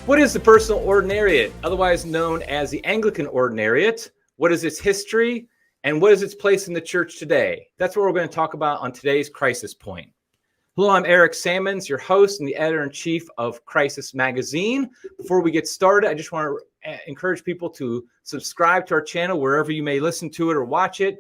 What is the Personal Ordinariate, otherwise known as the Anglican Ordinariate? What is its history, and what is its place in the church today? That's what we're going to talk about on today's Crisis Point. Hello, I'm Eric Sammons, your host and the editor-in-chief of Crisis Magazine. Before we get started, I just want to encourage people to subscribe to our channel wherever you may listen to it or watch it.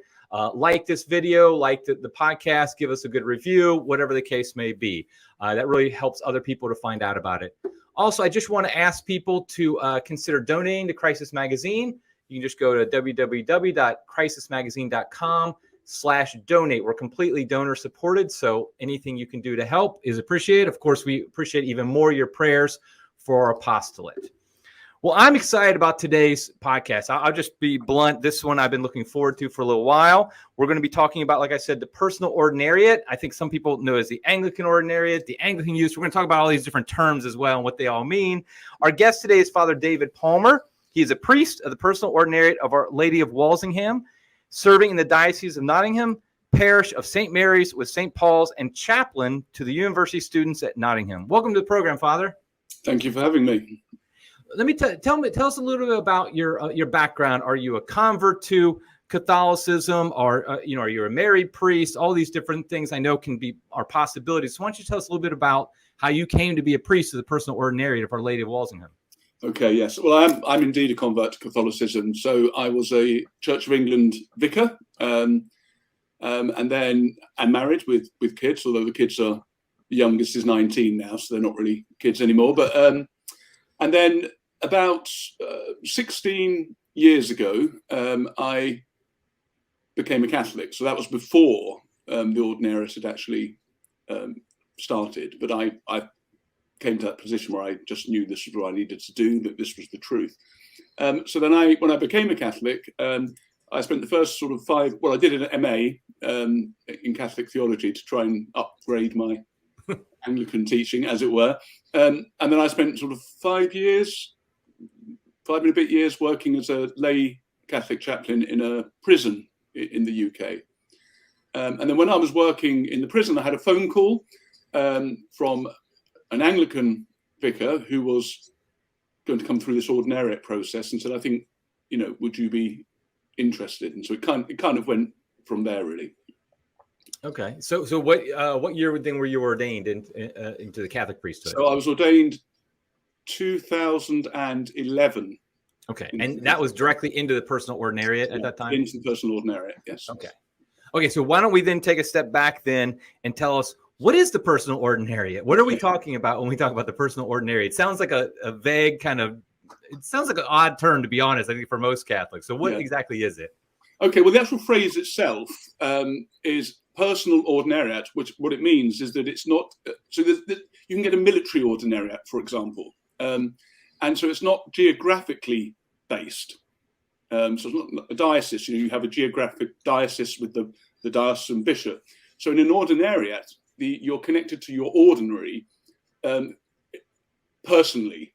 Like this video, like the podcast, give us a good review, whatever the case may be. That really helps other people to find out about it. Also, I just want to ask people to consider donating to Crisis Magazine. You can just go to www.crisismagazine.com/donate. We're completely donor supported, so anything you can do to help is appreciated. Of course, we appreciate even more your prayers for our apostolate. Well, I'm excited about today's podcast. I'll just be blunt. This one I've been looking forward to for a little while. We're going to be talking about, like I said, the Personal Ordinariate. I think some people know as the Anglican Ordinariate, the Anglican use. We're going to talk about all these different terms as well and what they all mean. Our guest today is Father David Palmer. He is a priest of the Personal Ordinariate of Our Lady of Walsingham, serving in the Diocese of Nottingham, parish of St. Mary's with St. Paul's, and chaplain to the university students at Nottingham. Welcome to the program, Father. Thank you for having me. Let me tell us a little bit about your background. Are you a convert to Catholicism, or are you a married priest? All these different things I know are possibilities. So why don't you tell us a little bit about how you came to be a priest of the Personal Ordinariate of Our Lady of Walsingham? Okay, yes. Well, I'm indeed a convert to Catholicism. So I was a Church of England vicar, and then I'm married with kids. Although the youngest is 19 now, so they're not really kids anymore. But and then about 16 years ago, I became a Catholic. So that was before the Ordinariate had actually started. But I came to that position where I just knew this was what I needed to do, that this was the truth. So then when I became a Catholic, I spent the first sort of I did an MA in Catholic theology to try and upgrade my Anglican teaching, as it were. And then I spent sort of 5 and a bit years working as a lay Catholic chaplain in a prison in the UK. And then when I was working in the prison, I had a phone call from an Anglican vicar who was going to come through this ordinariate process and said, I think, would you be interested? And so it kind of went from there, really. Okay. So what year then were you ordained into the Catholic priesthood? So I was ordained 2011. Okay. And that was directly into the Personal Ordinariate at that time? Into the Personal Ordinariate, yes. Okay. So why don't we then take a step back then and tell us, what is the Personal Ordinariate? What are we talking about when we talk about the Personal Ordinariate? It sounds like a vague kind of, it sounds like an odd term, to be honest, I think, for most Catholics. So what exactly is it? Okay. Well, the actual phrase itself is Personal Ordinariate, which what it means is that it's not, so you can get a military ordinariate, for example. And so it's not geographically based. So it's not a diocese. You have a geographic diocese with the diocesan bishop. So in an ordinariate, you're connected to your ordinary personally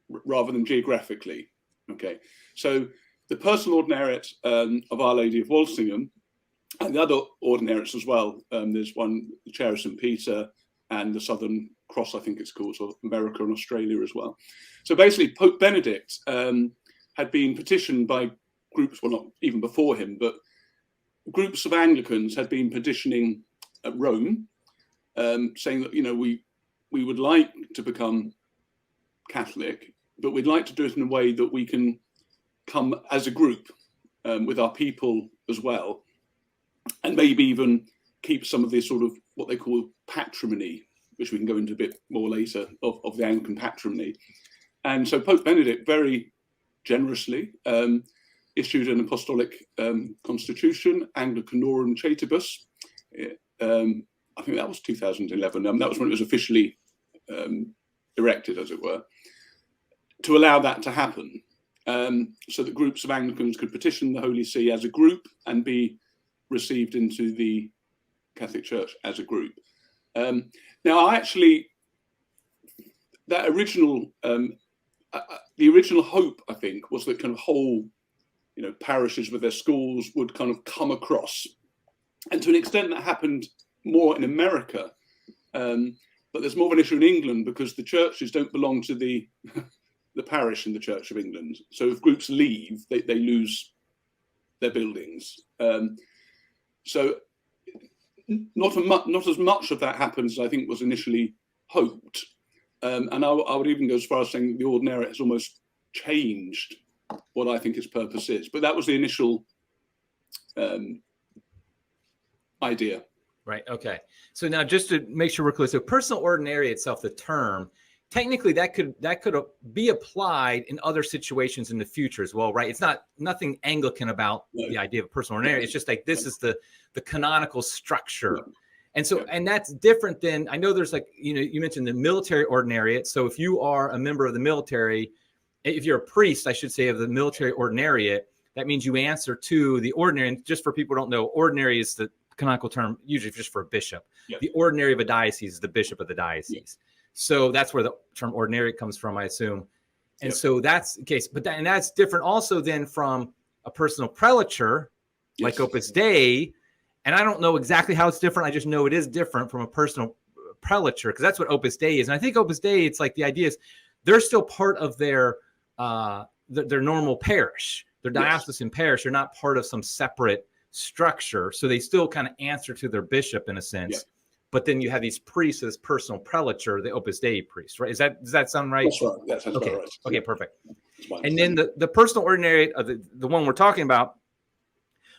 rather than geographically. Okay. So the Personal Ordinariate of Our Lady of Walsingham, and the other ordinariates as well. There's one, the Chair of St. Peter, and the Southern Cross, I think it's called, so America and Australia as well. So basically, Pope Benedict had been petitioned by groups, well, not even before him, but groups of Anglicans had been petitioning at Rome, saying that, we would like to become Catholic, but we'd like to do it in a way that we can come as a group with our people as well, and maybe even keep some of this sort of what they call patrimony, which we can go into a bit more later, of the Anglican patrimony. And so Pope Benedict very generously issued an apostolic constitution, Anglicanorum Chaitibus. I think that was 2011. That was when it was officially erected, as it were, to allow that to happen. So that groups of Anglicans could petition the Holy See as a group and be received into the Catholic Church as a group. Now, that original, the original hope, I think, was that kind of whole, parishes with their schools would kind of come across. And to an extent that happened more in America, but there's more of an issue in England because the churches don't belong to the the parish in the Church of England. So if groups leave, they lose their buildings. So not as much of that happens as I think was initially hoped. And I would even go as far as saying that the Ordinariate has almost changed what I think its purpose is. But that was the initial idea. Right. Okay. So now, just to make sure we're clear, so personal ordinariate itself, the term, technically that could be applied in other situations in the future as well, right? It's nothing Anglican about the idea of personal ordinariate. It's just like this is the canonical structure. And so, and that's different than, I know there's like, you mentioned the military ordinariate. So if you are a member of the military, if you're a priest, I should say, of the military ordinariate, that means you answer to the ordinary. And just for people who don't know, ordinary is the canonical term, usually just for a bishop. The ordinary of a diocese is the bishop of the diocese. So that's where the term ordinariate comes from, I assume. And so that's the case. But that's different also than from a personal prelature, like Opus Dei. And I don't know exactly how it's different. I just know it is different from a personal prelature, because that's what Opus Dei is. And I think Opus Dei, it's like the idea is they're still part of their normal parish, their diocesan parish. They're not part of some separate structure. So they still kind of answer to their bishop in a sense. But then you have these priests as personal prelature, the Opus Dei priest, right? Does that sound right? That's right. That sounds okay. Right. Okay, perfect. And then the personal ordinariate of the one we're talking about,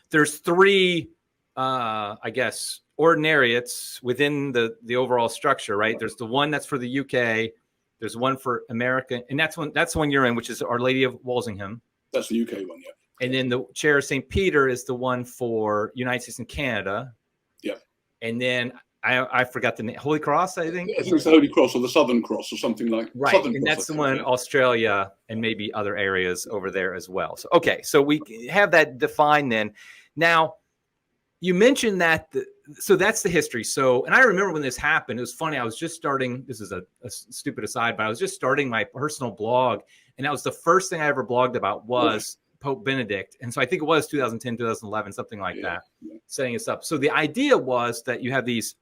there's three, I guess, ordinariates within the overall structure, right? There's the one that's for the UK. There's one for America, and that's the one you're in, which is Our Lady of Walsingham. That's the UK one, And then the Chair of St. Peter is the one for United States and Canada. And then I forgot the name. Holy Cross, I think. It's the Holy Cross or the Southern Cross or something like. Right, Southern and Cross, that's the one Australia and maybe other areas over there as well. So okay, so we have that defined then. Now, you mentioned that. So that's the history. So, and I remember when this happened. It was funny. I was just starting. This is a stupid aside, but I was just starting my personal blog, and that was the first thing I ever blogged about was Pope Benedict. And so I think it was 2010, 2011, something like that, setting us up. So the idea was that you have these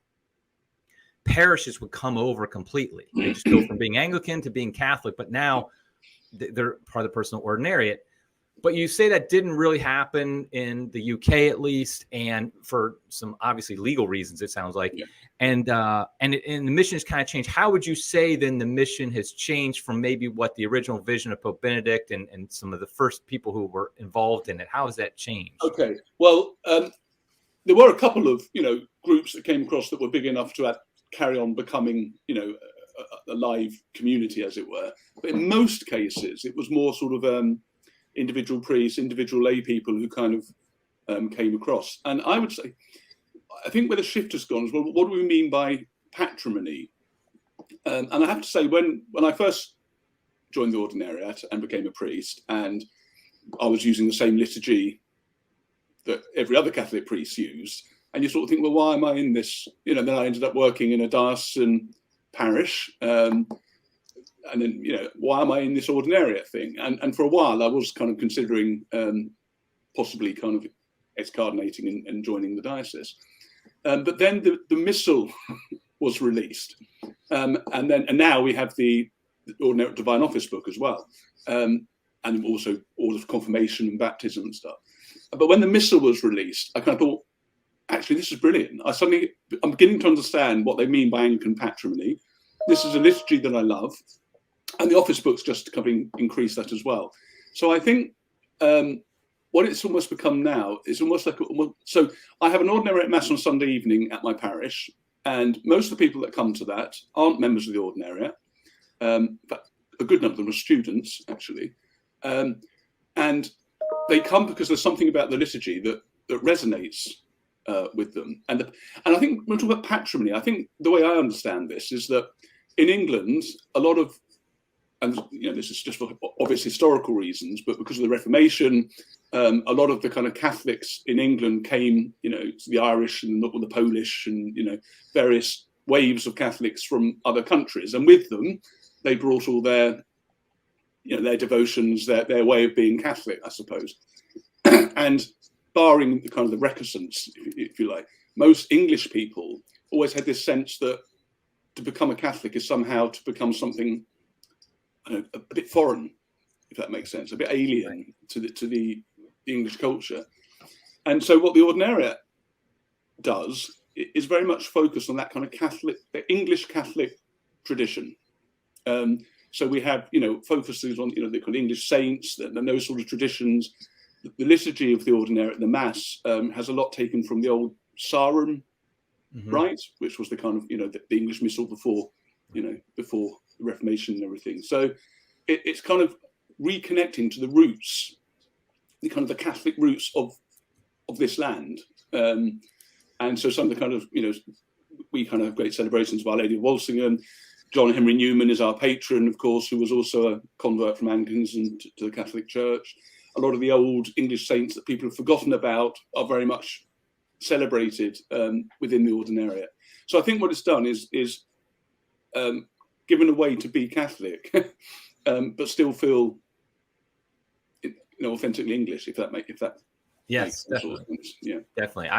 parishes would come over completely. They just go from being Anglican to being Catholic, but now they're part of the personal ordinariate. But you say that didn't really happen in the UK, at least, and for some obviously legal reasons, it sounds like. And the mission has kind of changed. How would you say then the mission has changed from maybe what the original vision of Pope Benedict and some of the first people who were involved in it? How has that changed? Okay, well, there were a couple of groups that came across that were big enough to carry on becoming a live community, as it were. But in most cases, it was more sort of individual priests, individual lay people who kind of came across. And I would say, I think where the shift has gone is, well, what do we mean by patrimony? And I have to say, when I first joined the Ordinariate and became a priest, and I was using the same liturgy that every other Catholic priest used, and you sort of think, well, why am I in this? Then I ended up working in a diocesan parish. And then, why am I in this Ordinariate thing? And for a while, I was kind of considering possibly kind of excardinating and joining the diocese. But then the missal was released. And now we have the Ordinariate Divine Office book as well. And also all of confirmation and baptism and stuff. But when the missal was released, I kind of thought, actually, this is brilliant. I'm beginning to understand what they mean by Anglican patrimony. This is a liturgy that I love. And the office books just kind of increase that as well. So I think what it's almost become now is almost like, so I have an Ordinariate Mass on Sunday evening at my parish, and most of the people that come to that aren't members of the Ordinariate. In fact, a good number of them are students, actually. And they come because there's something about the liturgy that resonates with them. And I think when we talk about patrimony, I think the way I understand this is that in England, a lot of, and this is just for obvious historical reasons, but because of the Reformation, a lot of the kind of Catholics in England came, the Irish and the Polish and, various waves of Catholics from other countries. And with them, they brought all their devotions, their way of being Catholic, I suppose. And barring the kind of the reticence, if you like, most English people always had this sense that to become a Catholic is somehow to become something I don't know, a bit foreign, if that makes sense, a bit alien to the English culture. And so what the Ordinariate does is very much focused on that kind of the English Catholic tradition. So we have, focuses on, the kind of English saints and those sort of traditions. The liturgy of the Ordinariate, the Mass, has a lot taken from the old Sarum rite, which was the kind of, the English Missal before the Reformation and everything. So it's kind of reconnecting to the roots, the kind of the Catholic roots of this land. And so some of the kind of, we kind of have great celebrations of Our Lady of Walsingham. John Henry Newman is our patron, of course, who was also a convert from Anglicans and to the Catholic Church. A lot of the old English saints that people have forgotten about are very much celebrated within the Ordinariate. So I think what it's done is given a way to be Catholic, but still feel, authentically English, if that makes definitely. Sense. Yeah, definitely.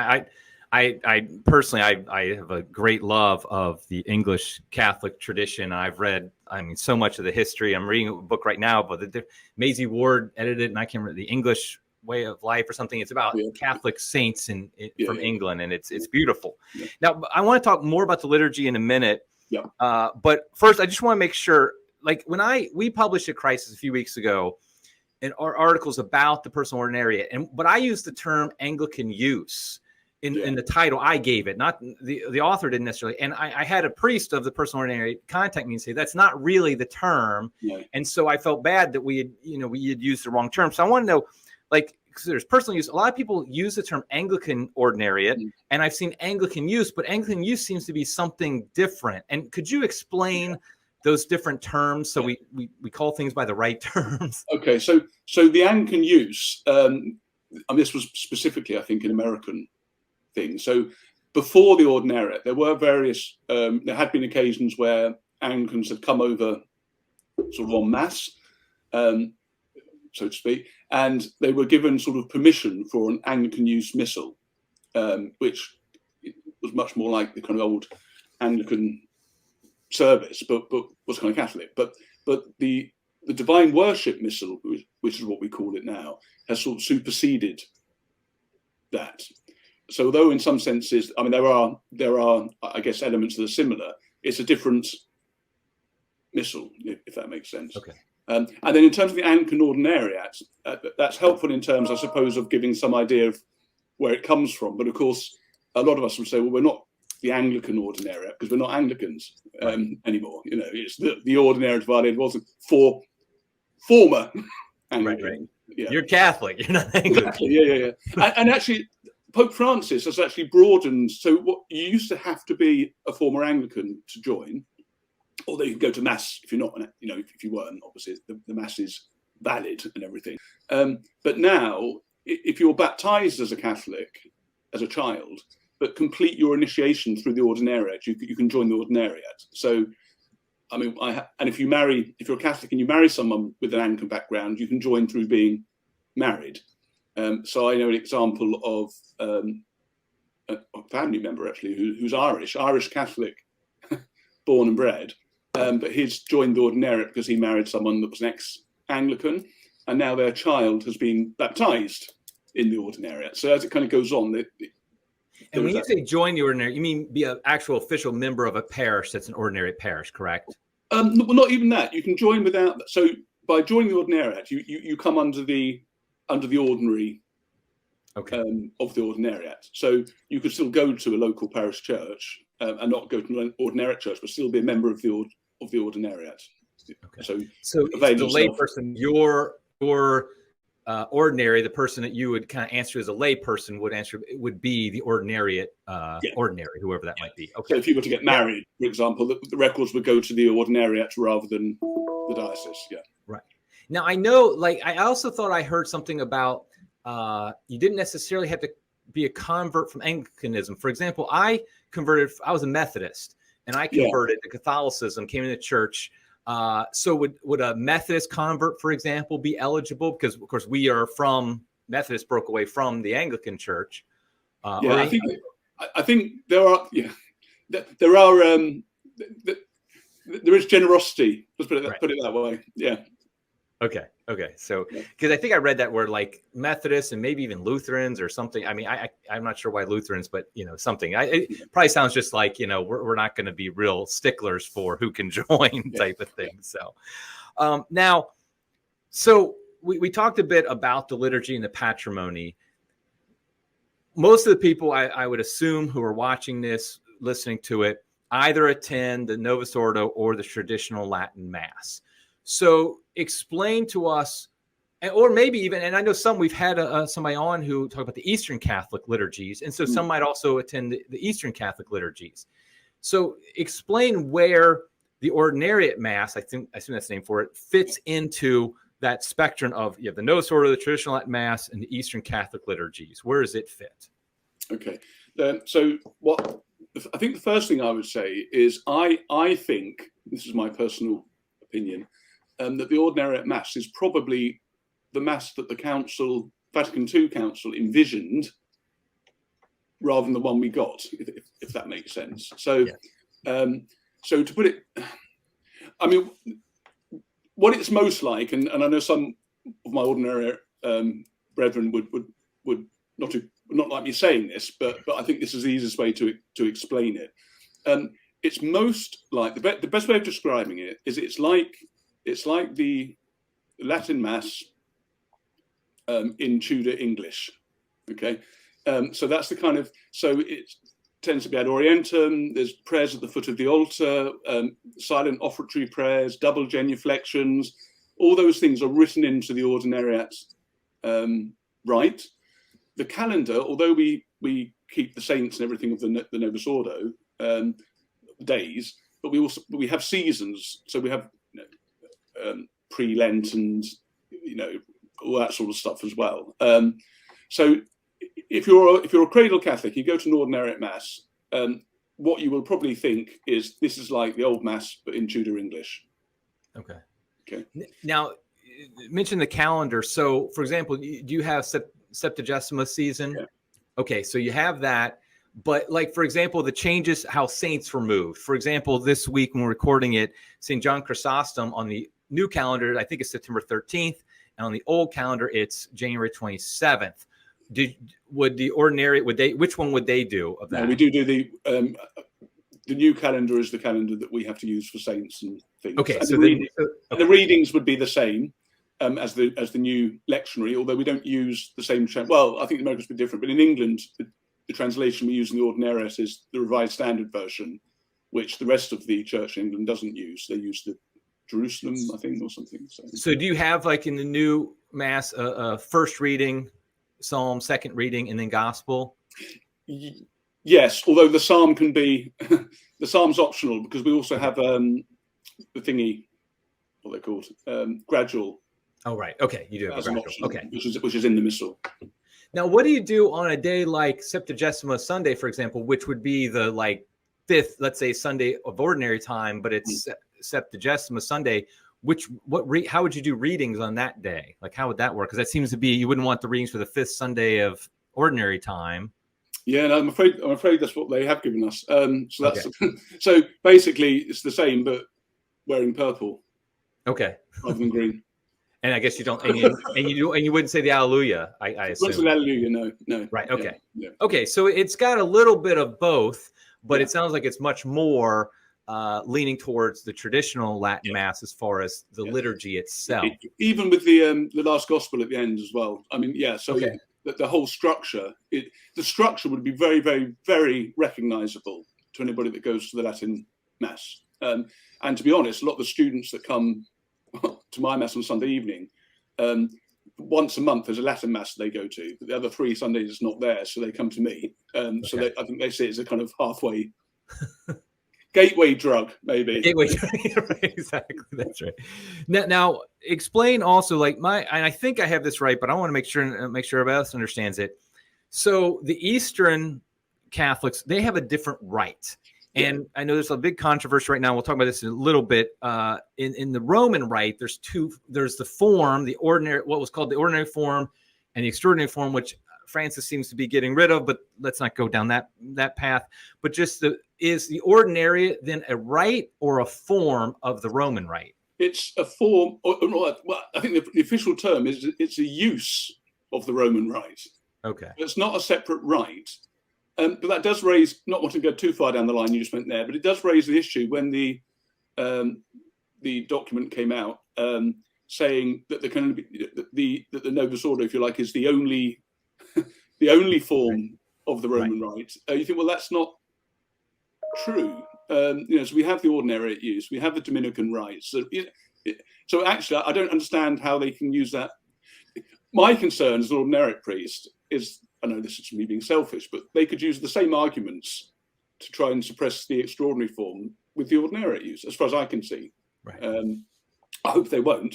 I personally, I have a great love of the English Catholic tradition. I've read, so much of the history. I'm reading a book right now, but Maisie Ward edited, and I can't remember, the English Way of Life or something. It's about Catholic saints from England, and it's beautiful. Yeah. Now, I want to talk more about the liturgy in a minute. Yeah. But first, I just want to make sure, like when we published at Crisis a few weeks ago, in our articles about the personal ordinariate, but I used the term Anglican use in the title I gave it, not the author didn't necessarily. And I had a priest of the personal ordinariate contact me and say that's not really the term. Yeah. And so I felt bad that we had used the wrong term. So I want to know, because there's personal use. A lot of people use the term Anglican ordinariate, and I've seen Anglican use, but Anglican use seems to be something different. And could you explain those different terms so we call things by the right terms? Okay, so the Anglican use, this was specifically, I think, an American thing. So before the Ordinariate, there were various, there had been occasions where Anglicans had come over sort of en masse, so to speak, and they were given sort of permission for an Anglican use missal, which was much more like the kind of old Anglican service, but was kind of Catholic. But the divine worship missal, which is what we call it now, has sort of superseded that. So although in some senses, there are I guess elements that are similar, it's a different missal, if that makes sense. Okay. And then in terms of the Anglican Ordinariate, that's helpful in terms, I suppose, of giving some idea of where it comes from. But of course, a lot of us will say, well, we're not the Anglican Ordinariate because we're not Anglicans anymore. It's the Ordinariate of Our Lady wasn't for former Anglican. Right. Yeah. You're Catholic. You're not Anglican. Exactly. Yeah. And actually, Pope Francis has actually broadened. So what you used to have to be a former Anglican to join, although you could go to Mass if you're not, if you weren't, obviously the Mass is valid and everything. But now, if you're baptized as a Catholic, as a child, but complete your initiation through the Ordinariate, you can join the Ordinariate. So, and if you're a Catholic and you marry someone with an Anglican background, you can join through being married. So I know an example of a family member actually who's Irish Catholic, born and bred, but he's joined the Ordinariate because he married someone that was an ex-Anglican, and now their child has been baptized in the Ordinariate. So as it kind of goes on, and when you say join the Ordinariate, you mean be an actual official member of a parish that's an Ordinariate parish, correct? Well, not even that. You can join without. So by joining the Ordinariate, you come under the ordinary of the Ordinariate. So you could still go to a local parish church and not go to an Ordinariate church, but still be a member of the Ordinariate. Okay. So the layperson, your ordinary, the person that you would kind of answer as a layperson would be the Ordinariate, ordinary, whoever that might be. Okay. So if you were to get married, for example, the records would go to the Ordinariate rather than the diocese. Yeah. Right. Now I know, I also thought I heard something about you didn't necessarily have to be a convert from Anglicanism. For example, I was a Methodist, and I converted to Catholicism, came into church. So would a Methodist convert, for example, be eligible? Because of course we are Methodist broke away from the Anglican Church. I think there are there is generosity. Let's put it Right. put it that way. Yeah. Okay. So, because I think I read that word like Methodists and maybe even Lutherans or something. I mean, I'm not sure why Lutherans, but something. It probably sounds just like we're not going to be real sticklers for who can join type of thing. So, now, so we talked a bit about the liturgy and the patrimony. Most of the people I would assume who are watching this, listening to it, either attend the Novus Ordo or the traditional Latin Mass. So explain to us, or maybe even, and I know we've had somebody on who talked about the Eastern Catholic liturgies, and so some might also attend the Eastern Catholic liturgies. So explain where the Ordinariate Mass, I assume that's the name for it, fits into that spectrum of the Novus Ordo, the traditional Latin Mass, and the Eastern Catholic liturgies. Where does it fit? Okay, so what I think the first thing I would say is I think, this is my personal opinion, that the Ordinariate Mass is probably the Mass that the Vatican II Council envisioned rather than the one we got, if that makes sense. So, so to put it, I mean, what it's most like, and I know some of my ordinary brethren would not like me saying this, but I think this is the easiest way to explain it. It's most like the best way of describing it is it's like the Latin Mass in Tudor English. Okay, so that's the kind of, so it tends to be ad orientem. There's prayers at the foot of the altar, silent offertory prayers, double genuflections. All those things are written into the Ordinariate rite. The calendar, although we keep the saints and everything of the Novus Ordo days, but we have seasons. So we have pre-Lent and all that sort of stuff as well. So if you're a cradle Catholic, you go to an Ordinariate Mass. What you will probably think is this is like the old Mass but in Tudor English. Okay. Now, mention the calendar. So, for example, do you have Septuagesima season? Yeah. Okay, so you have that. But like, for example, the changes how saints were moved. For example, this week when we're recording it, St. John Chrysostom on the new calendar, I think it's September 13th. And on the old calendar, it's January 27th. Which one would they do of that? No, we do the new calendar is the calendar that we have to use for saints and things. Okay, and so the readings would be the same as the new lectionary, although we don't use the same. Well, I think the Americans would be different, but in England, the translation we use in the Ordinariate is the Revised Standard Version, which the rest of the Church in England doesn't use. They use the Jerusalem, I think, or something. So do you have, like in the new Mass, first reading, Psalm, second reading, and then Gospel? Yes, although the Psalm can be, the Psalm's optional because we also have the thingy, what they're called, gradual. Oh, right. Okay, you do have a gradual. Optional, okay, which is in the Missal. Now, what do you do on a day like Septuagesima Sunday, for example, which would be the fifth, let's say, Sunday of ordinary time, but it's Septuagesima Sunday? How would you do readings on that day? Like, how would that work? Because that seems to be, you wouldn't want the readings for the fifth Sunday of ordinary time. Yeah, no, I'm afraid that's what they have given us. So that's so basically it's the same, but wearing purple. Okay. Rather than green. And I guess you don't, and you wouldn't say the Alleluia. I assume. What's the Alleluia? No. Right. Okay. Yeah. Okay. So it's got a little bit of both, but it sounds like it's much more leaning towards the traditional Latin Mass as far as the liturgy itself. Even with the last Gospel at the end as well. I mean, yeah. So the whole structure, the structure would be very, very, very recognisable to anybody that goes to the Latin Mass. And to be honest, a lot of the students that come to my Mass on Sunday evening, once a month there's a Latin Mass they go to, but the other 3 Sundays it's not there, so they come to me. So I think they see it as a kind of halfway gateway drug, maybe. Gateway drug, exactly. That's right. Now, explain also, and I think I have this right, but I want to make sure everybody else understands it. So the Eastern Catholics, they have a different rite. And I know there's a big controversy right now. We'll talk about this in a little bit. In the Roman rite, there's the form, the ordinary, what was called the ordinary form, and the extraordinary form, which Francis seems to be getting rid of, but let's not go down that path. But just is the ordinariate then a rite or a form of the Roman rite? It's a form. Well, I think the official term is it's a use of the Roman rite. Okay. It's not a separate rite. But that does raise, not wanting to go too far down the line you just went there, but it does raise the issue when the document came out saying that the Novus Ordo, if you like, is the only form of the Roman rite. You think, well, that's not true. So we have the ordinariate use, we have the Dominican rites. So actually, I don't understand how they can use that. My concern as an ordinariate priest is, I know this is me being selfish, but they could use the same arguments to try and suppress the extraordinary form with the ordinariate use, as far as I can see. Right. I hope they won't.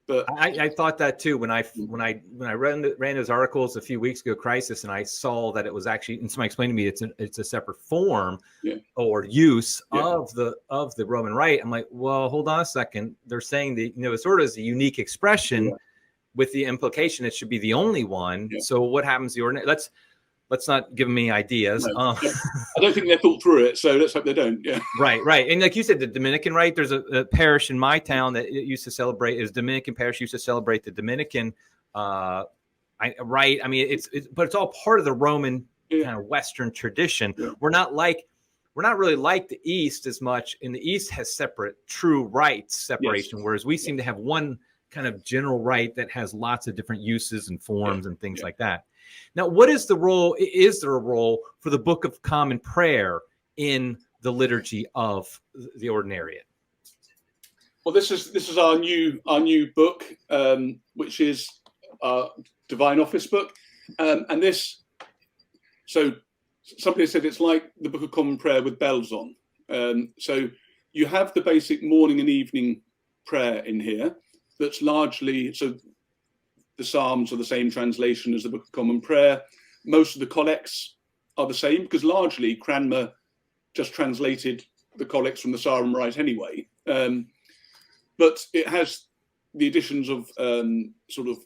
But I thought that too when I ran those articles a few weeks ago, Crisis, and I saw that it was actually, and somebody explained to me it's a separate form or use of the Roman rite. I'm like, well, hold on a second. They're saying the Novus Ordo is a unique expression with the implication it should be the only one. Yeah. So what happens to the ordinary? Let's not give me ideas. No. I don't think they thought through it, so let's hope they don't. Yeah. Right. And like you said, the Dominican rite, there's a parish in my town that used to celebrate, is Dominican parish used to celebrate the Dominican rite. I mean, but it's all part of the Roman kind of Western tradition. Yeah. We're not really like the East as much. And the East has separate true rites separation, whereas we seem to have one kind of general rite that has lots of different uses and forms and things like that. Now, what is the role? Is there a role for the Book of Common Prayer in the liturgy of the ordinariate? Well, this is our new book, which is our Divine Office book, and this. So somebody said it's like the Book of Common Prayer with bells on. So you have the basic morning and evening prayer in here. That's largely so. The Psalms are the same translation as the Book of Common Prayer. Most of the collects are the same because largely Cranmer just translated the collects from the Sarum Rite anyway. But it has the additions of sort of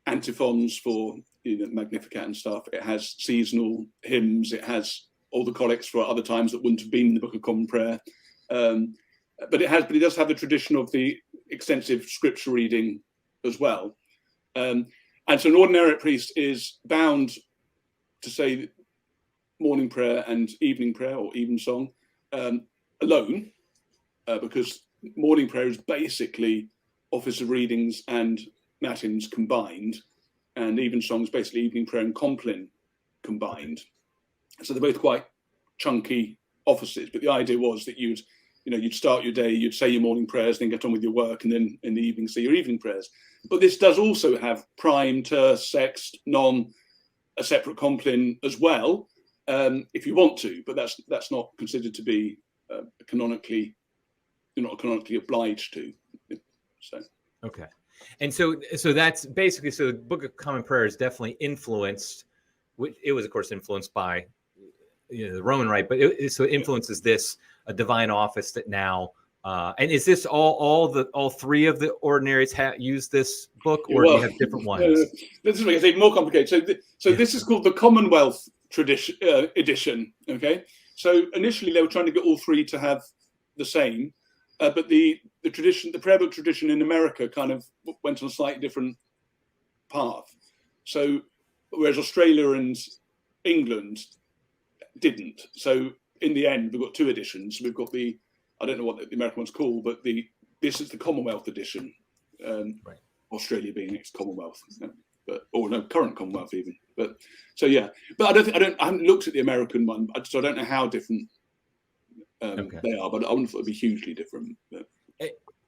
antiphons for Magnificat and stuff. It has seasonal hymns. It has all the collects for other times that wouldn't have been in the Book of Common Prayer. But it does have the tradition of the extensive scripture reading as well. And so an ordinariate priest is bound to say morning prayer and evening prayer or evensong alone, because morning prayer is basically office of readings and matins combined, and evensong is basically evening prayer and compline combined. So they're both quite chunky offices, but the idea was that you'd start your day, you'd say your morning prayers, then get on with your work, and then in the evening say your evening prayers. But this does also have prime, terce, sext, non, a separate compline as well, if you want to. But that's not considered to be canonically. You're not canonically obliged to. So okay, and so that's basically, so the Book of Common Prayer is definitely influenced. It was, of course, influenced by the Roman rite, but it influences this a divine office that now. And is this all three of the ordinaries use this book, or do you have different ones? This is even more complicated. So this is called the Commonwealth tradition edition. Okay, so initially they were trying to get all three to have the same, but the tradition, the prayer book tradition in America, kind of went on a slightly different path. So whereas Australia and England didn't, so in the end we've got two editions. We've got I don't know what the American one's called, but this is the Commonwealth edition. Right. Australia being its Commonwealth, current Commonwealth even. But so yeah, but I haven't looked at the American one, so I don't know how different they are. But I wouldn't thought it'd be hugely different. But.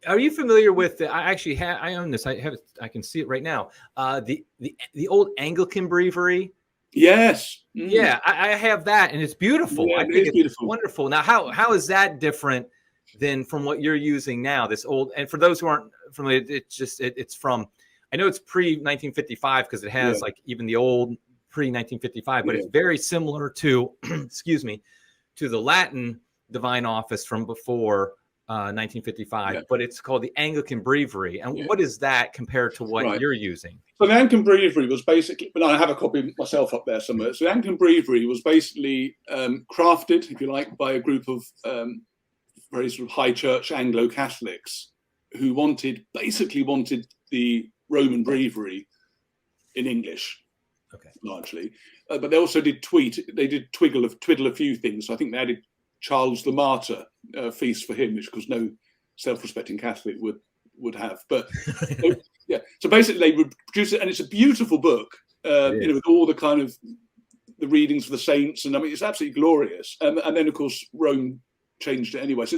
Are you familiar with? I own this. I have it. I can see it right now. The old Anglican breviary. Yes. Mm. Yeah, I have that, and it's beautiful. Yeah, I think it's beautiful. Wonderful. Now, how is that different than from what you're using now? This old, and for those who aren't familiar, it's from. I know it's pre-1955 because it has like even the old pre-1955, but it's very similar to, excuse me, to the Latin divine office from before 1955, Yeah. but it's called the Anglican Breviary. And Yeah. what is that compared to what Right. you're using? So the Anglican Breviary was basically, but I have a copy myself up there somewhere. So the Anglican Breviary was basically crafted, if you like, by a group of very sort of high church Anglo-Catholics who basically wanted the Roman Breviary in English, Okay. largely. But they also did twiddle a few things. So I think they added Charles the Martyr feast for him, which of course no self-respecting Catholic would have. But yeah, so basically they would produce it, and it's a beautiful book, with all the kind of the readings for the saints, and I mean it's absolutely glorious. And then of course Rome changed it anyway, so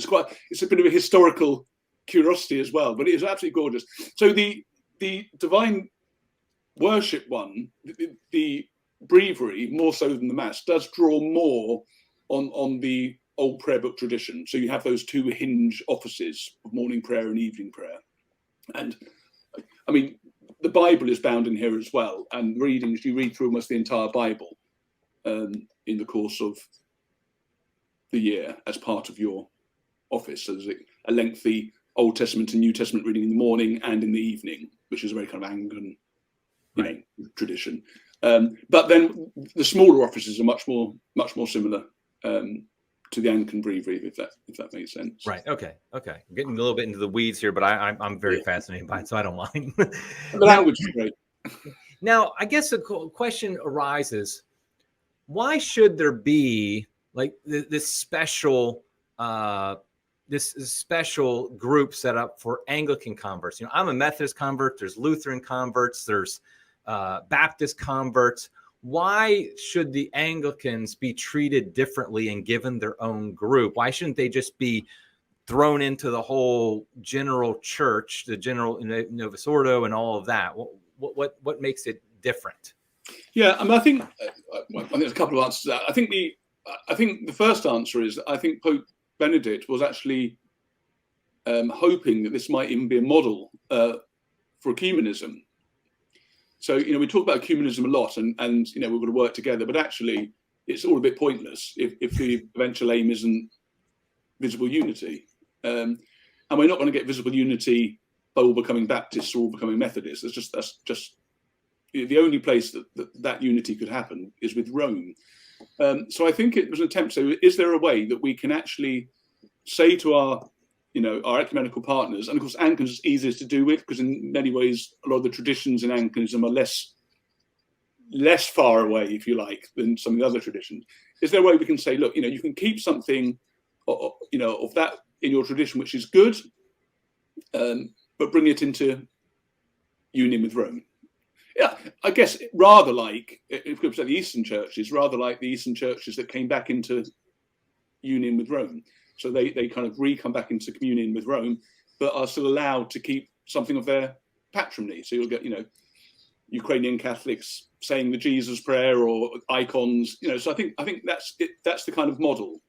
it's a bit of a historical curiosity as well. But it is absolutely gorgeous. So the divine worship one, the breviary, more so than the mass, does draw more on the old prayer book tradition. So you have those two hinge offices of morning prayer and evening prayer. And I mean, the Bible is bound in here as well. And readings, you read through almost the entire Bible in the course of the year as part of your office. So there's a lengthy Old Testament and New Testament reading in the morning and in the evening, which is a very kind of Anglican tradition. But then the smaller offices are much more similar to the Anglican Breviary, if that makes sense. Right. Okay. I'm getting a little bit into the weeds here, but I'm very fascinated by it, so I don't mind. The language is great. Now, I guess a question arises: why should there be like this special group set up for Anglican converts? You know, I'm a Methodist convert. There's Lutheran converts. There's Baptist converts. Why should the Anglicans be treated differently and given their own group? Why shouldn't they just be thrown into the whole general church, the general Novus Ordo, and all of that? What makes it different? Yeah, I mean, I think there's a couple of answers to that. I think the first answer is that I think Pope Benedict was actually hoping that this might even be a model for ecumenism. So, we talk about ecumenism a lot, and we're going to work together, but actually it's all a bit pointless if the eventual aim isn't visible unity. And we're not going to get visible unity by all becoming Baptists or all becoming Methodists. That's just the only place that unity could happen is with Rome. So I think it was an attempt. So is there a way that we can actually say to our ecumenical partners, and of course Anglicans is easiest to do with because in many ways a lot of the traditions in Anglicanism are less far away, if you like, than some of the other traditions. Is there a way we can say, look, you can keep something of that in your tradition which is good, but bring it into union with Rome? Yeah, I guess rather like, if we say the Eastern churches, that came back into union with Rome. So they kind of come back into communion with Rome, but are still allowed to keep something of their patrimony. So you'll get, Ukrainian Catholics saying the Jesus prayer or icons. So I think that's it. That's the kind of model.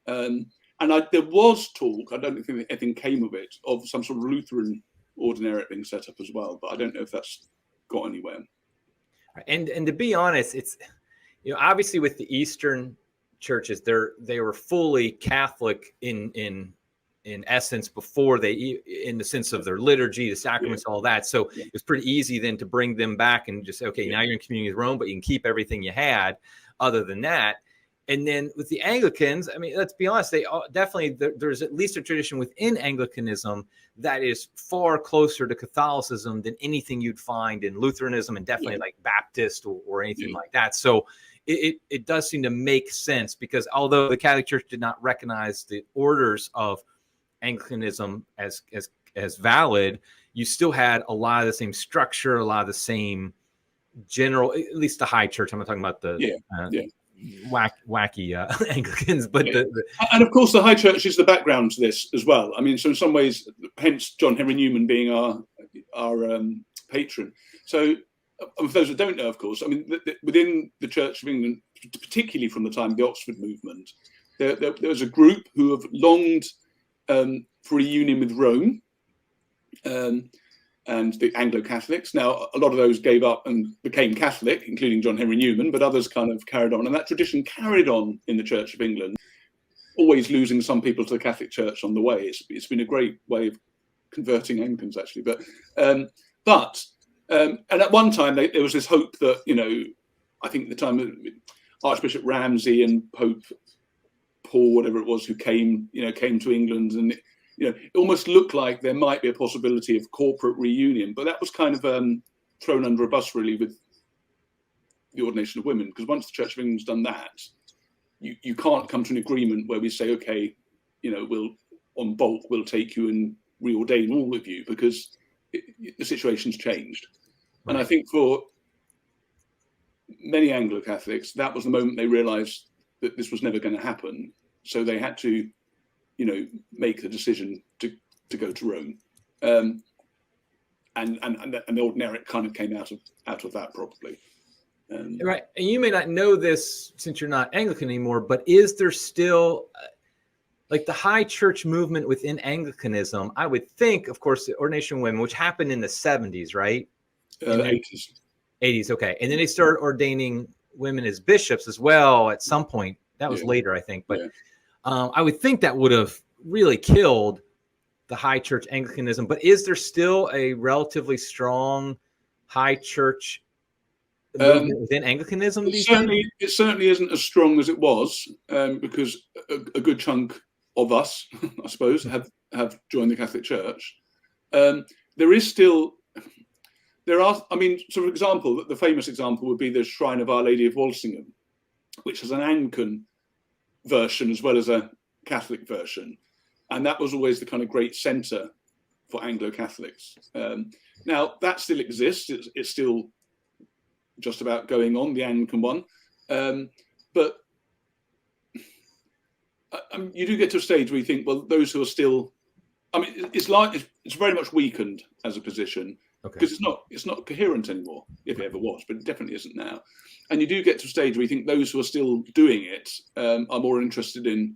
And there was talk. I don't think anything came of it, of some sort of Lutheran ordinariate being set up as well. But I don't know if that's got anywhere. And to be honest, it's obviously with the Eastern churches, they were fully Catholic in essence before in the sense of their liturgy, the sacraments, all that. So it was pretty easy then to bring them back and just say, okay, now you're in communion with Rome, but you can keep everything you had other than that. And then with the Anglicans, I mean, let's be honest, they definitely, there's at least a tradition within Anglicanism that is far closer to Catholicism than anything you'd find in Lutheranism, and definitely like Baptist or anything like that. So it does seem to make sense, because although the Catholic Church did not recognize the orders of Anglicanism as valid, you still had a lot of the same structure, a lot of the same general, at least the high church. I'm not talking about the wacky Anglicans, but and of course the high church is the background to this as well. I mean, so in some ways, hence John Henry Newman being our patron. So for those that don't know, of course, I mean, within the Church of England, particularly from the time of the Oxford movement, there was a group who have longed for a union with Rome and the Anglo-Catholics. Now, a lot of those gave up and became Catholic, including John Henry Newman, but others kind of carried on. And that tradition carried on in the Church of England always losing some people to the Catholic Church on the way. It's been a great way of converting Anglicans, actually. And at one time there was this hope that, you know, I think at the time Archbishop Ramsey and Pope Paul, whatever it was, who came to England, and it almost looked like there might be a possibility of corporate reunion, but that was kind of thrown under a bus really with the ordination of women, because once the Church of England's done that, you can't come to an agreement where we say, okay, you know, we'll take you and reordain all of you, because the situation's changed. Right. And I think for many Anglo-Catholics, that was the moment they realised that this was never going to happen. So they had to, you know, make the decision to go to Rome, and the ordinariate kind of came out of that probably. Right, and you may not know this since you're not Anglican anymore, but is there still like the high church movement within Anglicanism? I would think, of course, the ordination of women, which happened in the 70s, right? 80s. 80s, okay. And then they started ordaining women as bishops as well at some point. That was later, I think. But I would think that would have really killed the high church Anglicanism. But is there still a relatively strong high church movement within Anglicanism? It certainly isn't as strong as it was, because a good chunk of us, I suppose, have joined the Catholic Church. There are, I mean, so for example, the famous example would be the Shrine of Our Lady of Walsingham, which has an Anglican version as well as a Catholic version. And that was always the kind of great centre for Anglo-Catholics. Now, that still exists. It's still just about going on, the Anglican one. But you do get to a stage where you think, well, those who are still, I mean, it's very much weakened as a position. Because it's not coherent anymore, if it ever was, but it definitely isn't now. And you do get to a stage where you think those who are still doing it are more interested in,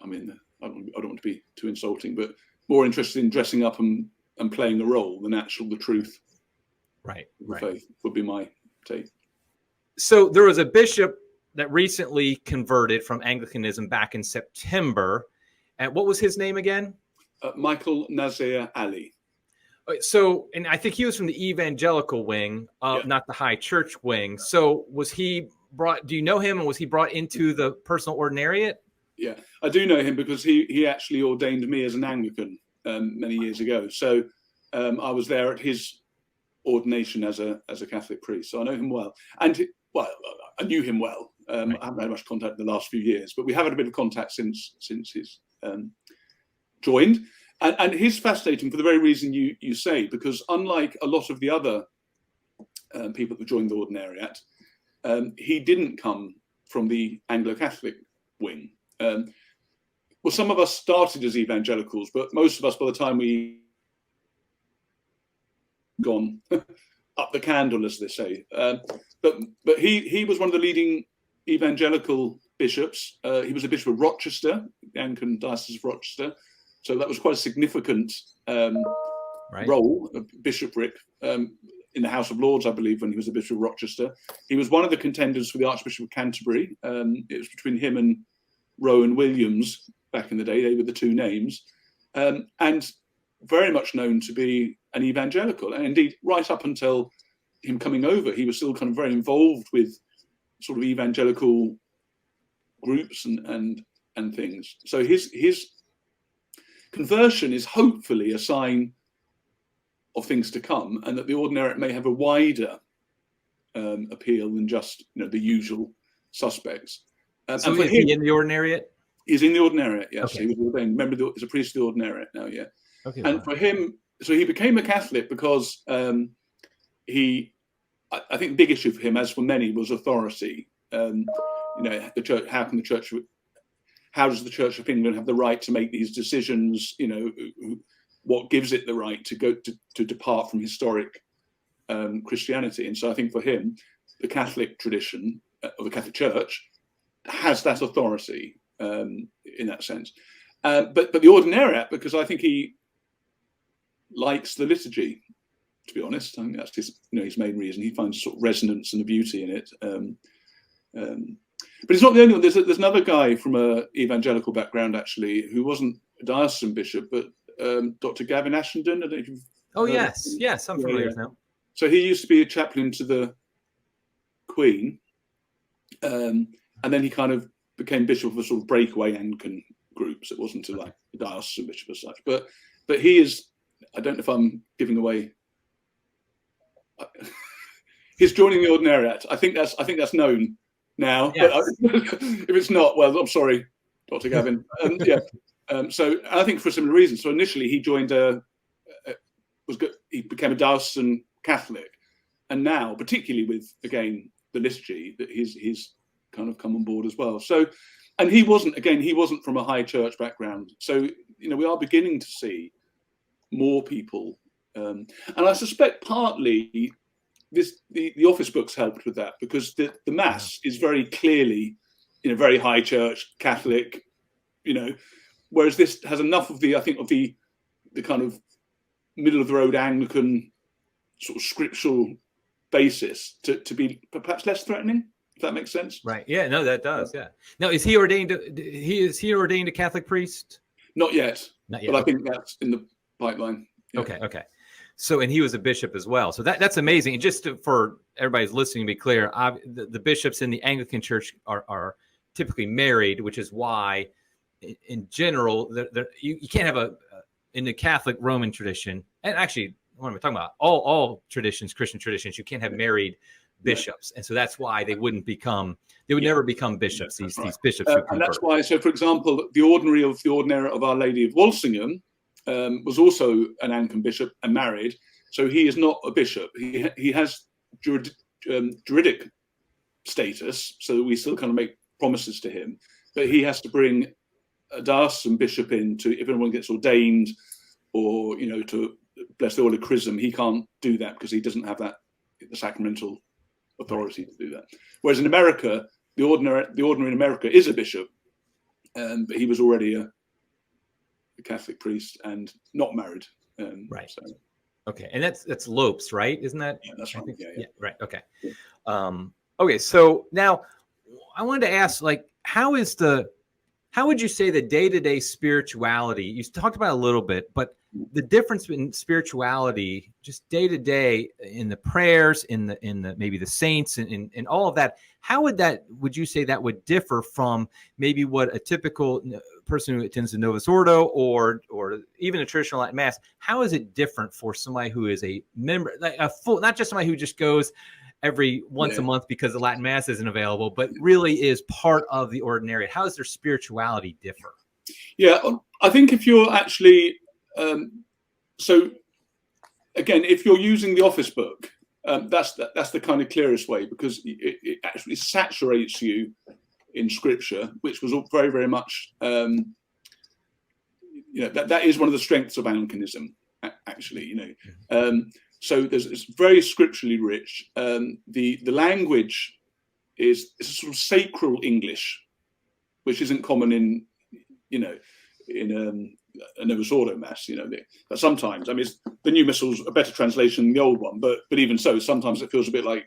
I mean, I don't want to be too insulting, but more interested in dressing up and playing a role than the truth. Right. Faith would be my take. So there was a bishop that recently converted from Anglicanism back in September. And what was his name again? Michael Nazir Ali. So, and I think he was from the evangelical wing, not the high church wing. So was he brought, do you know him, and was he brought into the personal ordinariate? Yeah, I do know him because he actually ordained me as an Anglican many years ago. So I was there at his ordination as a Catholic priest. So I know him well. And I knew him well. I haven't had much contact in the last few years, but we have had a bit of contact since he's joined. And he's fascinating for the very reason you say, because unlike a lot of the other people that joined the ordinariate, he didn't come from the Anglo-Catholic wing. Well, some of us started as evangelicals, but most of us, by the time we gone up the candle, as they say. But he was one of the leading evangelical bishops. He was a bishop of Rochester, the Anglican Diocese of Rochester. So that was quite a significant role of bishopric in the House of Lords, I believe, when he was a bishop of Rochester. He was one of the contenders for the Archbishop of Canterbury. It was between him and Rowan Williams back in the day. They were the two names. And very much known to be an evangelical. And indeed, right up until him coming over, he was still kind of very involved with sort of evangelical groups and things. So his conversion is hopefully a sign of things to come, and that the ordinariate may have a wider appeal than just the usual suspects. So is he in the ordinariate? He's in the ordinariate, yes. Okay. He was ordained. Remember, he's a priest of the ordinariate now, yeah. Okay. And for him, so he became a Catholic because I think the big issue for him, as for many, was authority. The church. How does the Church of England have the right to make these decisions? What gives it the right to go to depart from historic Christianity? And so I think for him, the Catholic tradition of the Catholic Church has that authority in that sense. But the ordinariate, because I think he likes the liturgy. To be honest, I think that's his main reason. He finds sort of resonance and a beauty in it. But he's not the only one. There's another guy from a evangelical background actually who wasn't a diocesan bishop, but Dr. Gavin Ashenden. I don't know if you've Oh heard of yes, him. yes, I'm familiar with him. So he used to be a chaplain to the Queen, and then he kind of became bishop of a sort of breakaway Anglican group. So it wasn't a, like a diocesan bishop as such. But he is. I don't know if I'm giving away. He's joining the Ordinariate. I think that's known now. Yes. But if it's not, well, I'm sorry, Dr. Gavin. So I think for a similar reason. So initially he joined he became a diocesan Catholic, and now, particularly with again the liturgy, that he's kind of come on board as well. So, and he wasn't from a high church background. So we are beginning to see more people, and I suspect partly the office books helped with that, because the mass is very clearly very high church Catholic, whereas this has enough of the kind of middle of the road Anglican sort of scriptural basis to be perhaps less threatening, if that makes sense. Right. Yeah. No, that does. Yeah. Now, is he ordained? Is he ordained a Catholic priest? Not yet. Not yet. But I think that's in the pipeline. Yeah. Okay. So, and he was a bishop as well. So that's amazing. And just for everybody's listening to be clear, the bishops in the Anglican Church are typically married, which is why, in general, you can't have in the Catholic Roman tradition, and actually, what am I talking about? All traditions, Christian traditions, you can't have married bishops, and so that's why they would never become bishops. These bishops, and that's why. So, for example, the Ordinariate of Our Lady of Walsingham was also an Anglican bishop and married. So he is not a bishop. He has juridic status, so that we still kind of make promises to him, but he has to bring a diocesan bishop in to, if anyone gets ordained or to bless the order chrism, he can't do that because he doesn't have the sacramental authority to do that. Whereas in America, the ordinary in America is a bishop, but he was already a Catholic priest and not married. Right. So. Okay, and that's Lopes, right? Isn't that? Yeah, that's right. Yeah. Right. Okay. Yeah. Okay. So now I wanted to ask, how would you say the day-to-day spirituality? You talked about it a little bit, but the difference in spirituality, just day-to-day in the prayers, in the maybe the saints, and all of that. How would you say that would differ from maybe what a typical person who attends the Novus Ordo or even a traditional Latin Mass? How is it different for somebody who is a member, not just somebody who just goes every once a month because the Latin Mass isn't available, but really is part of the Ordinariate? How does their spirituality differ? Yeah, I think if you're actually, so again, if you're using the office book, that's the kind of clearest way, because it actually saturates you in Scripture, which was very, very much, that is one of the strengths of Anglicanism, actually, So it's very scripturally rich. The language is a sort of sacral English, which isn't common in a Novus Ordo Mass. But sometimes, the new missal's a better translation than the old one, but even so, sometimes it feels a bit like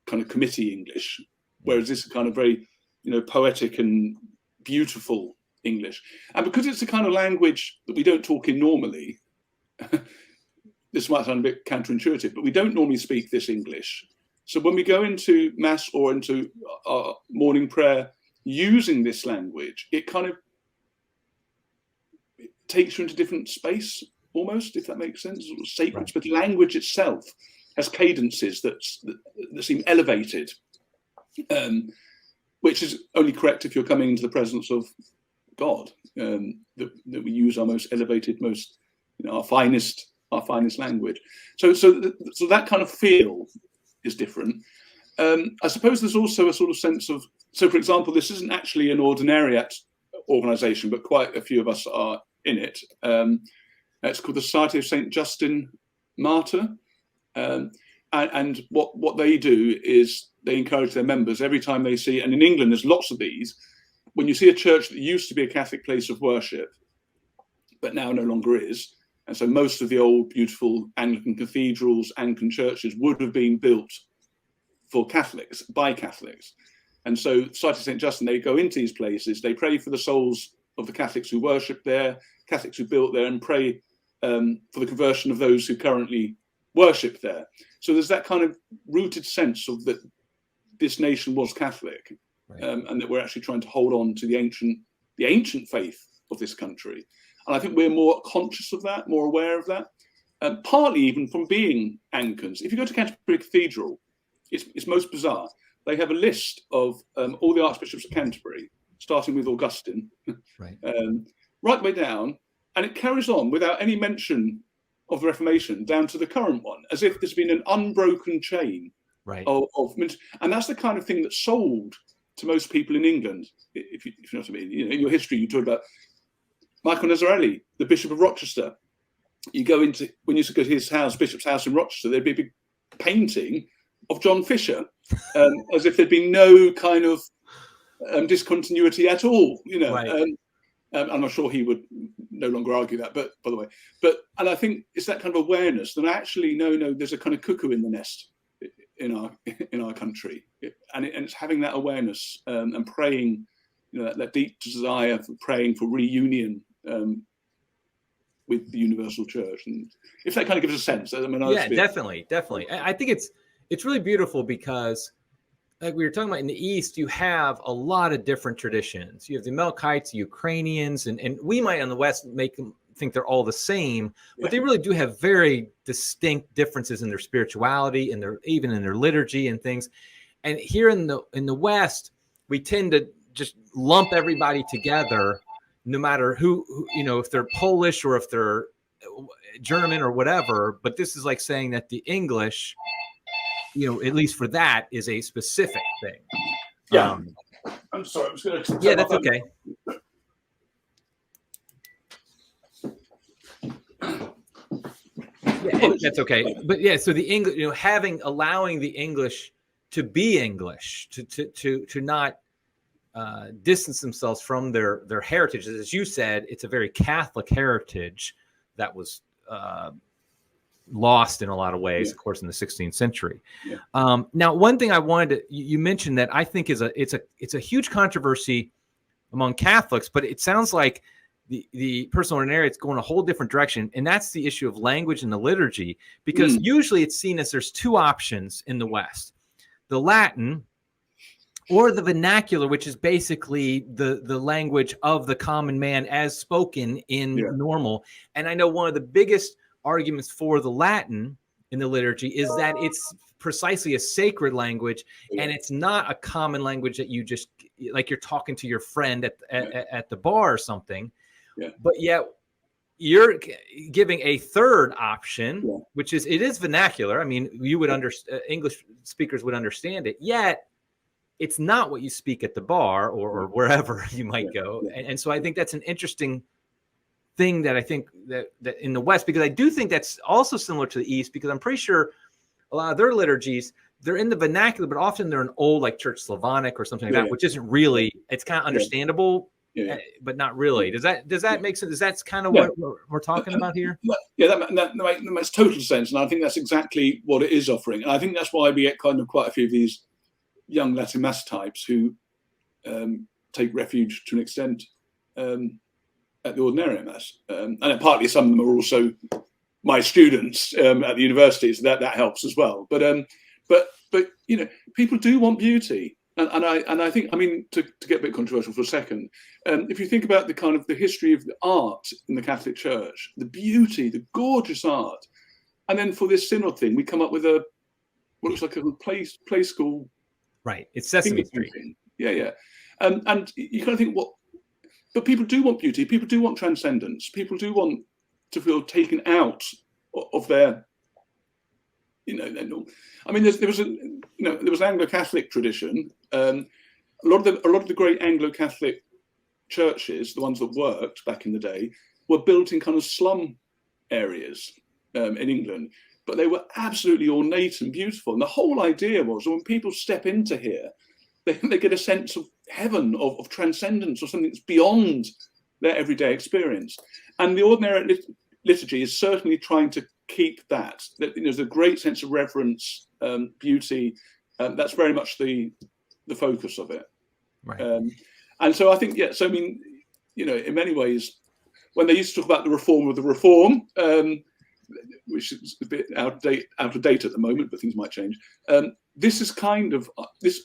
kind of committee English, whereas this is kind of very poetic and beautiful English. And because it's a kind of language that we don't talk in normally. This might sound a bit counterintuitive, but we don't normally speak this English. So when we go into Mass or into our morning prayer using this language, it kind of takes you into different space, almost, if that makes sense. Sort of sacred, right. But the language itself has cadences that seem elevated, which is only correct if you're coming into the presence of God. That we use our most elevated, most our finest language. So that kind of feel is different. I suppose there's also a sort of sense of, so for example, this isn't actually an Ordinariate organization, but quite a few of us are in it. It's called the Society of St. Justin Martyr. And what they do is they encourage their members every time they see, and in England there's lots of these, when you see a church that used to be a Catholic place of worship, but now no longer is, and so most of the old, beautiful Anglican cathedrals, Anglican churches would have been built for Catholics, by Catholics. And so Society of St. Justin, they go into these places, they pray for the souls of the Catholics who worship there, Catholics who built there, and pray for the conversion of those who currently worship there. So there's that kind of rooted sense of that this nation was Catholic, right. And that we're actually trying to hold on to the ancient faith of this country. And I think we're more conscious of that, more aware of that, partly even from being Anglicans. If you go to Canterbury Cathedral, it's most bizarre. They have a list of all the archbishops of Canterbury, starting with Augustine, Right. Right the way down, and it carries on without any mention of the Reformation down to the current one, as if there's been an unbroken chain Right. of and that's the kind of thing that's sold to most people in England. If you know what I mean, in your history, you talk about Michael Nazarelli, the Bishop of Rochester. You go into, when you go to his house, Bishop's house in Rochester, there'd be a big painting of John Fisher, as if there'd been no kind of discontinuity at all, Right. I'm not sure he would no longer argue that, but by the way, and I think it's that kind of awareness that actually, no, there's a kind of cuckoo in the nest in our country, and it's having that awareness and praying, that deep desire for praying for reunion with the universal church. And if that kind of gives a sense, I mean, Yeah, definitely. I think it's really beautiful because, like we were talking about, in the East, you have a lot of different traditions. You have the Melkites, the Ukrainians, and we might on the West make them think they're all the same, but they really do have very distinct differences in their spirituality and even in their liturgy and things. And here in the West, we tend to just lump everybody together, no matter who if they're Polish or if they're German or whatever. But this is like saying that the English, at least for that, is a specific thing. Yeah. I'm sorry. I'm just going to. Yeah, that's okay. Yeah, that's okay. But yeah, so the English, allowing the English to be English, to not distance themselves from their heritage. As you said, it's a very Catholic heritage that was lost in a lot of ways, of course, in the 16th century. Yeah. Now, one thing I wanted to, you mentioned that I think it's a huge controversy among Catholics, but it sounds like the personal ordinariate is going a whole different direction, and that's the issue of language in the liturgy, because usually it's seen as there's two options in the West: the Latin or the vernacular, which is basically the language of the common man as spoken in normal. And I know one of the biggest arguments for the Latin in the liturgy is that it's precisely a sacred language, and it's not a common language that you just, like, you're talking to your friend at the bar or something. Yeah. But yet you're giving a third option, which is, it is vernacular. I mean, you would understand, English speakers would understand it, yet it's not what you speak at the bar or wherever you might go. And so I think that's an interesting thing that I think that in the West, because I do think that's also similar to the East, because I'm pretty sure a lot of their liturgies, they're in the vernacular, but often they're in old, like Church Slavonic or something like that, which isn't really, it's kind of understandable, but not really. Does that make sense? Is that kind of what we're talking about here? Yeah, that makes total sense. And I think that's exactly what it is offering. And I think that's why we get kind of quite a few of these young Latin Mass types who take refuge to an extent at the Ordinariate Mass. And partly some of them are also my students at the universities. That helps as well. But people do want beauty. And I think, I mean, to get a bit controversial for a second, if you think about the kind of the history of the art in the Catholic Church, the beauty, the gorgeous art, and then for this synod thing, we come up with what looks like a play school. Right, it's Sesame Street. Yeah. And you kind of think, but people do want beauty. People do want transcendence. People do want to feel taken out of their, I mean, there was an Anglo-Catholic tradition. A lot of the great Anglo-Catholic churches, the ones that worked back in the day, were built in kind of slum areas in England, but they were absolutely ornate and beautiful. And the whole idea was, when people step into here, they get a sense of heaven, of transcendence, or something that's beyond their everyday experience. And the Ordinary Liturgy is certainly trying to keep that. There's a great sense of reverence, beauty. That's very much the the focus of it. Right. And so I think, so I mean, in many ways, when they used to talk about the reform of the reform, which is a bit out of date at the moment, but things might change. This is kind of this.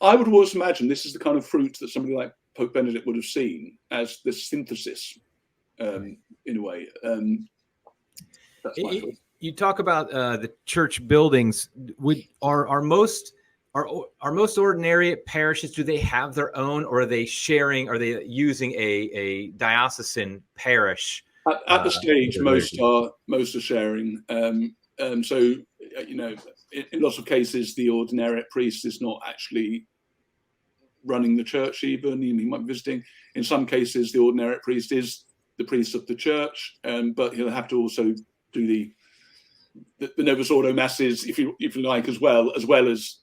I would always imagine this is the kind of fruit that somebody like Pope Benedict would have seen as the synthesis, in a way. That's my thought. You talk about the church buildings. Are most ordinariate parishes, do they have their own, or are they sharing? Are they using a diocesan parish? At the stage, most are sharing. So in lots of cases, the ordinariate priest is not actually running the church. Even he might be visiting. In some cases, the ordinariate priest is the priest of the church, but he'll have to also do the Novus Ordo masses, if you like, as well as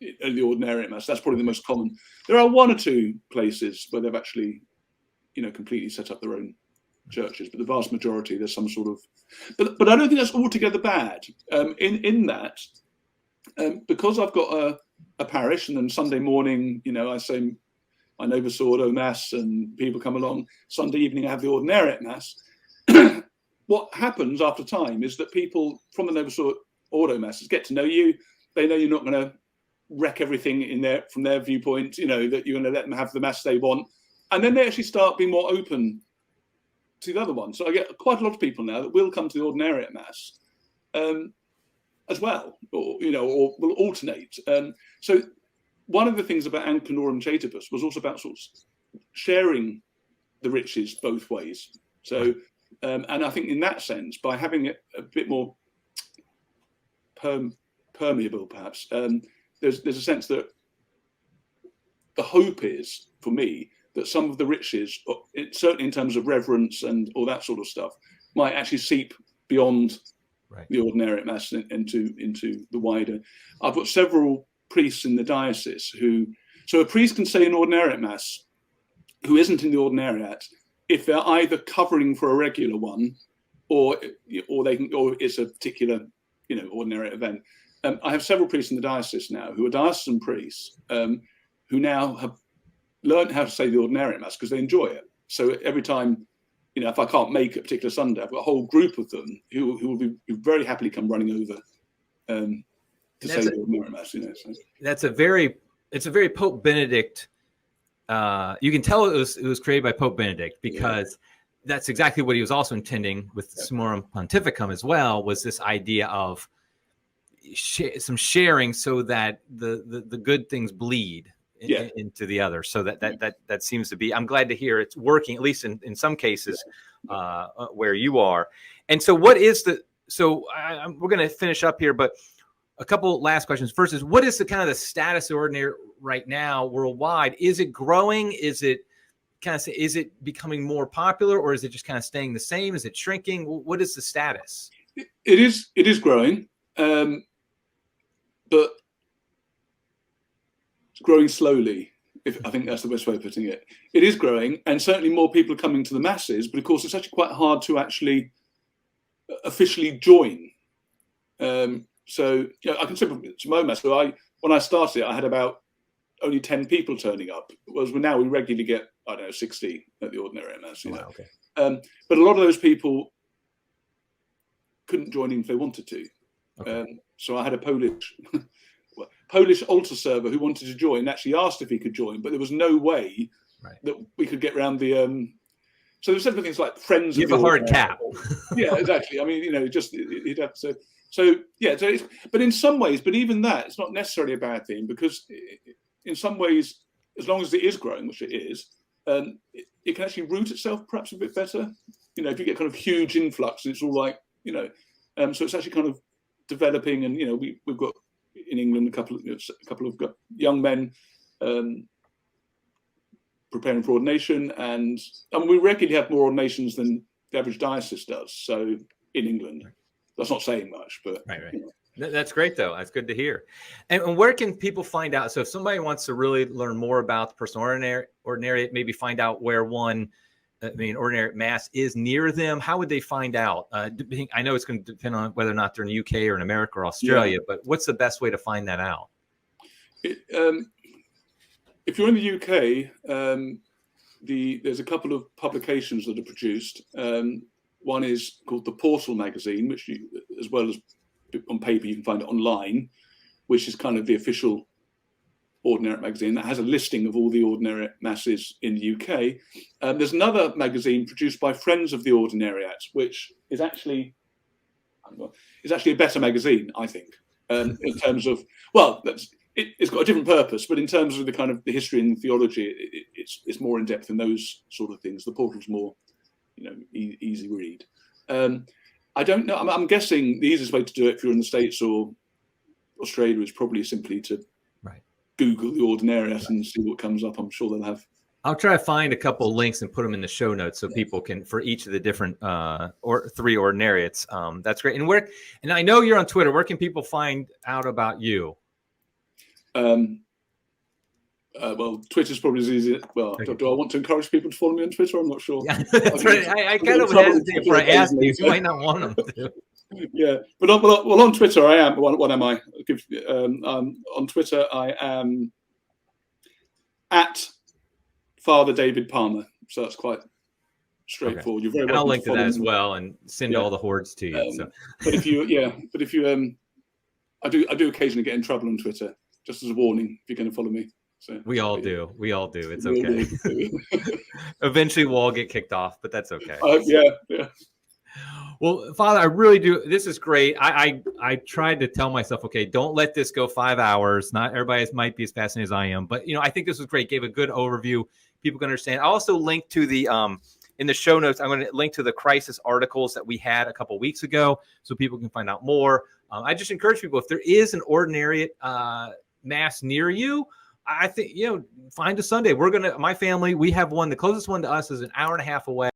the ordinariate mass. That's probably the most common. There are one or two places where they've actually, completely set up their own churches, but the vast majority there's some sort of. But I don't think that's altogether bad. In that, because I've got a parish, and then Sunday morning, I say my Novus Ordo mass, and people come along. Sunday evening, I have the ordinariate mass. What happens after time is that people from the Novus Ordo masses get to know you. They know you're not going to wreck everything from their viewpoint, that you're going to let them have the mass they want. And then they actually start being more open to the other one. So I get quite a lot of people now that will come to the ordinariate mass as well, or will alternate. So one of the things about Anconorum Caetibus was also about sort of sharing the riches both ways. So, and I think in that sense, by having it a bit more permeable, perhaps, there's a sense that the hope is, for me, that some of the riches, certainly in terms of reverence and all that sort of stuff, might actually seep beyond the ordinariate mass into the wider. I've got several priests in the diocese so a priest can say an ordinariate mass who isn't in the ordinariate if they're either covering for a regular one, or it's a particular ordinariate event. I have several priests in the diocese now who are diocesan priests who now have learned how to say the ordinariate mass because they enjoy it. So every time, if I can't make a particular Sunday, I've got a whole group of them who will very happily come running over to say the ordinariate mass. So. It's a very Pope Benedict. You can tell it was created by Pope Benedict because that's exactly what he was also intending with Summorum Pontificum as well. Was this idea of some sharing so that the good things bleed into the other. So that seems to be. I'm glad to hear it's working, at least in some cases where you are. And so, what is the? So we're going to finish up here, but a couple last questions. First is, what is the kind of the status of ordinary right now worldwide? Is it growing? Is it is it becoming more popular, or is it just kind of staying the same? Is it shrinking? What is the status? It is growing, but it's growing slowly. I think that's the best way of putting it. It is growing, and certainly more people are coming to the masses. But of course, it's actually quite hard to actually officially join. So I can say to my mass. So when I started, I had about only 10 people turning up. Whereas now we regularly get 60 at the ordinary mass. Okay. But a lot of those people couldn't join in if they wanted to. Okay. So I had a Polish altar server who wanted to join. Actually asked if he could join, but there was no way that we could get around the. So there's several things like friends. You have a hard cap. Yeah, exactly. I mean, just he'd have to. So but in some ways, but even that, it's not necessarily a bad thing because in some ways, as long as it is growing, which it is, it can actually root itself perhaps a bit better. If you get kind of huge influx, and it's all like so it's actually kind of developing, and we've got in England a couple of young men preparing for ordination, and we regularly have more ordinations than the average diocese does. So in England. That's not saying much, but right. That's great, though. That's good to hear. And where can people find out? So if somebody wants to really learn more about the personal ordinariate, maybe find out where ordinariate mass is near them, how would they find out? I know it's going to depend on whether or not they're in the UK or in America or Australia, but what's the best way to find that out? if you're in the UK, there's a couple of publications that are produced. One is called the Portal magazine, which as well as on paper, you can find it online, which is kind of the official Ordinariate magazine that has a listing of all the Ordinariate masses in the UK. There's another magazine produced by Friends of the Ordinariate, which is actually a better magazine, I think, in terms of, well, it's got a different purpose, but in terms of the kind of the history and theology, it's more in depth in those sort of things. The Portal's more, easy read. I don't know. I'm guessing the easiest way to do it if you're in the States or Australia is probably simply to Google the Ordinariate and see what comes up. I'm sure they'll have. I'll try to find a couple of links and put them in the show notes so people can, for each of the different or three Ordinariates. That's great. And I know you're on Twitter. Where can people find out about you? Well, Twitter's probably as easy. Well, do I want to encourage people to follow me on Twitter? I'm not sure. Yeah, that's right. I kind of hesitate before I ask you. You might not want them to. Yeah, but on Twitter, I am. What am I? On Twitter, I am at Father David Palmer. So that's quite straightforward. Okay. You're very welcome. I'll link to that as well and send all the hordes to you. But if you, I do occasionally get in trouble on Twitter. Just as a warning, if you're going to follow me. So, we all do. It's okay. Eventually, we'll all get kicked off, but that's okay. Yeah. Well, Father, I really do. This is great. I tried to tell myself, okay, don't let this go 5 hours. Not everybody might be as fascinated as I am, but I think this was great. Gave a good overview. People can understand. I also linked to the in the show notes. I'm going to link to the crisis articles that we had a couple weeks ago, so people can find out more. I just encourage people, if there is an Ordinariate mass near you, I think find a Sunday. My family, we have one. The closest one to us is an hour and a half away.